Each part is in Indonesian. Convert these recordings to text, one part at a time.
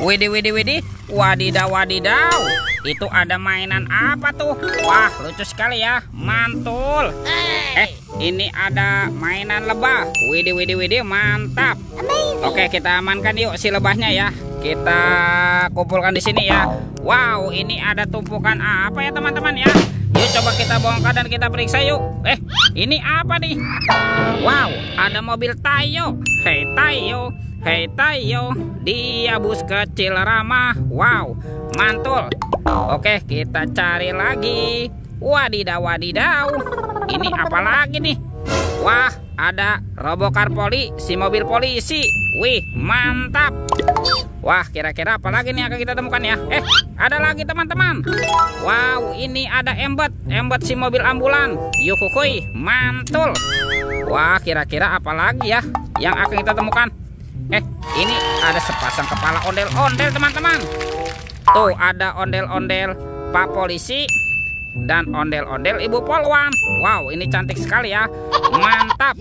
Widih, widih, widih. Wadidaw, wadidaw. Itu ada mainan apa tuh? Wah, lucu sekali ya. Mantul. Ini ada mainan lebah. Widih, widih, widih. Mantap. Oke, kita amankan yuk si lebahnya ya. Kita kumpulkan di sini ya. Wow, ini ada tumpukan apa ya teman-teman ya? Yuk coba kita bongkar dan kita periksa yuk. Ini apa nih? Wow, ada mobil Tayo. Hei Tayo, hei Tayo, dia bus kecil ramah. Wow, mantul. Oke, kita cari lagi. Wadidaw, wadidaw. Ini apa lagi nih? Wah, ada Robocar Poli, si mobil polisi. Wih, mantap. Wah, kira-kira apa lagi nih akan kita temukan ya? Ada lagi teman-teman. Wow, ini ada Embet si mobil ambulan. Yuhuhuy, mantul. Wah, kira-kira apa lagi ya yang akan kita temukan? Ini ada sepasang kepala ondel-ondel teman-teman. Tuh, ada ondel-ondel Pak Polisi dan ondel-ondel Ibu Polwan. Wow, ini cantik sekali ya. Mantap.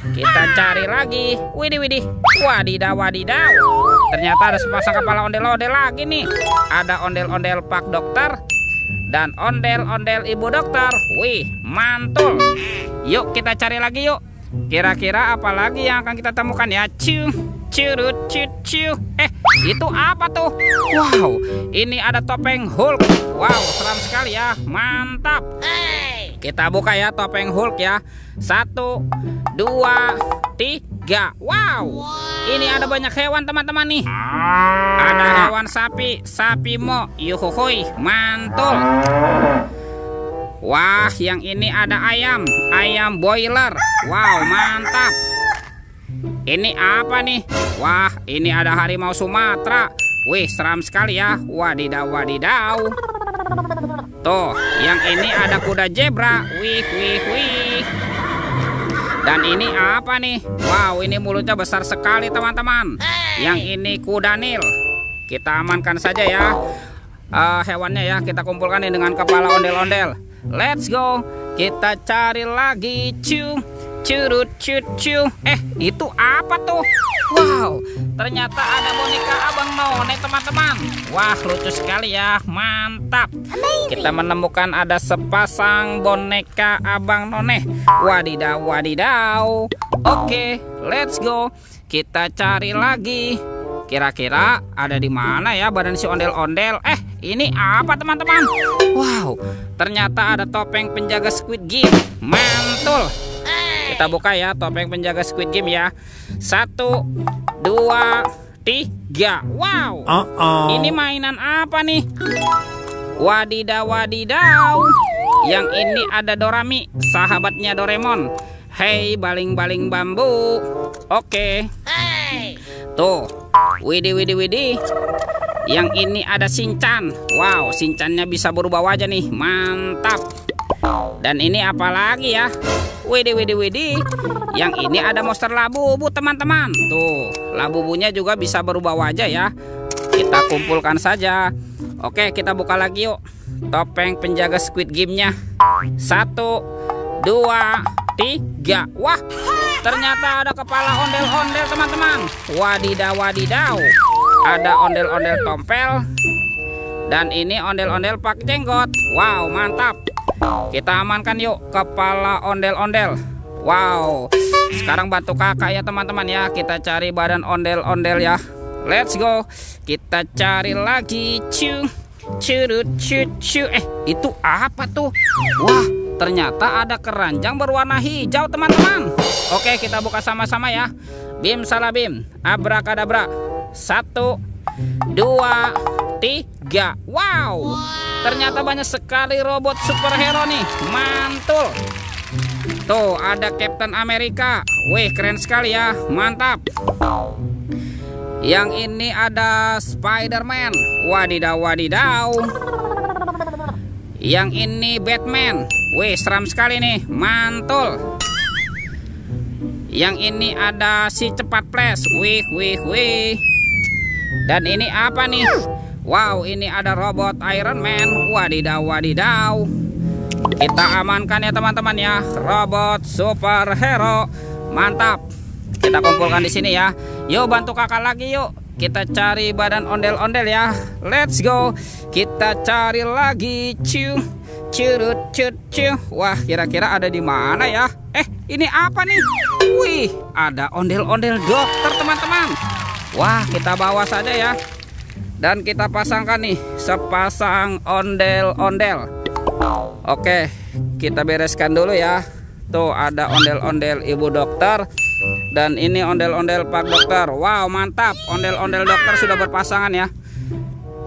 Kita cari lagi. Widih, widih. Wadidaw, wadidaw. Ternyata ada sepasang kepala ondel-ondel lagi nih. Ada ondel-ondel Pak Dokter dan ondel-ondel Ibu Dokter. Wih, mantul. Yuk kita cari lagi yuk. Kira-kira apa lagi yang akan kita temukan ya? Curut, cucu. Itu apa tuh? Wow, ini ada topeng Hulk. Wow, seram sekali ya. Mantap. Kita buka ya topeng Hulk ya. 1, 2, 3. Wow, ini ada banyak hewan teman-teman nih. Ada hewan sapi mo. Yuhuhuy, mantul. Wah, yang ini ada ayam boiler. Wow, mantap. Ini apa nih? Wah, ini ada harimau Sumatera. Wih, seram sekali ya. Wadidaw, wadidaw. Tuh, yang ini ada kuda zebra. Wih, wih, wih. Dan ini apa nih? Wow, ini mulutnya besar sekali teman-teman. Yang ini kuda Nil. Kita amankan saja ya hewannya ya. Kita kumpulkan ini dengan kepala ondel-ondel. Let's go. Kita cari lagi. Curut, cucu. Itu apa tuh? Wow, ternyata ada boneka Abang None teman-teman. Wah, lucu sekali ya. Mantap. Kita menemukan ada sepasang boneka Abang None. Wadidaw, wadidaw. Oke, let's go. Kita cari lagi. Kira-kira ada di mana ya badan si ondel-ondel? Ini apa teman-teman? Wow, ternyata ada topeng penjaga Squid Game. Mantul. Kita buka ya topeng penjaga Squid Game ya. 1, 2, 3. Wow, ini mainan apa nih? Wadidaw, wadidaw. Yang ini ada Dorami, sahabatnya Doraemon. Hei, baling-baling bambu. Oke. Tuh, widih, widih, widih. Yang ini ada Shinchan. Wow, Shinchannya bisa berubah wajah nih. Mantap. Dan ini apa lagi ya? Widih, widih, widih. Yang ini ada monster Labubu teman-teman. Tuh, Labubunya juga bisa berubah wajah ya. Kita kumpulkan saja. Oke, kita buka lagi yuk topeng penjaga Squid Game-nya. 1, 2, 3. Wah, ternyata ada kepala ondel-ondel teman-teman. Wadidaw, wadidaw. Ada ondel-ondel tompel. Dan ini ondel-ondel Pak Jenggot. Wow, mantap. Kita amankan yuk kepala ondel-ondel. Wow, sekarang bantu kakak ya teman-teman ya. Kita cari badan ondel-ondel ya. Let's go. Kita cari lagi. Curut, cucu. Itu apa tuh? Wah, ternyata ada keranjang berwarna hijau teman-teman. Oke, kita buka sama-sama ya. Bim salabim, abrakadabra. 1, 2, 3. Wow, ternyata banyak sekali robot superhero nih. Mantul. Tuh, ada Captain America. Wih, keren sekali ya. Mantap. Yang ini ada Spider-Man. Wadidaw, wadidaw. Yang ini Batman. Wih, seram sekali nih. Mantul. Yang ini ada si cepat flash. Wih, wih, wih. Dan ini apa nih? Wow, ini ada robot Iron Man. Wadidaw, wadidaw. Kita amankan ya teman-teman ya. Robot superhero. Mantap. Kita kumpulkan di sini ya. Yuk bantu kakak lagi yuk. kita cari badan ondel-ondel ya. Let's go. Kita cari lagi. Curut. Wah, kira-kira ada di mana ya? Ini apa nih? Wih, ada ondel-ondel dokter, teman-teman. Wah, kita bawa saja ya. Dan kita pasangkan nih sepasang ondel-ondel. Oke, kita bereskan dulu ya. Tuh ada ondel-ondel ibu dokter. Dan ini ondel-ondel pak dokter. Wow, mantap. Ondel-ondel dokter sudah berpasangan ya.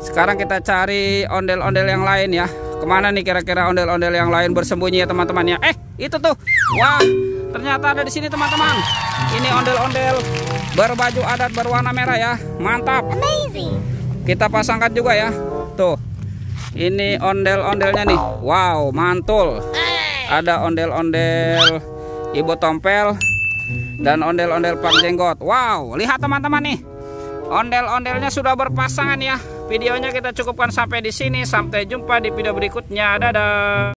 Sekarang kita cari ondel-ondel yang lain ya. Kemana nih kira-kira ondel-ondel yang lain bersembunyi ya teman-teman ya? Itu tuh. Wah, ternyata ada di sini teman-teman. Ini ondel-ondel berbaju adat berwarna merah ya. Mantap. Amazing. Kita pasangkan juga ya. Tuh. Ini ondel-ondelnya nih. Wow, mantul. Ada ondel-ondel ibu tompel dan ondel-ondel pak jenggot. Wow, lihat teman-teman nih. Ondel-ondelnya sudah berpasangan ya. Videonya kita cukupkan sampai di sini. Sampai jumpa di video berikutnya. Dadah.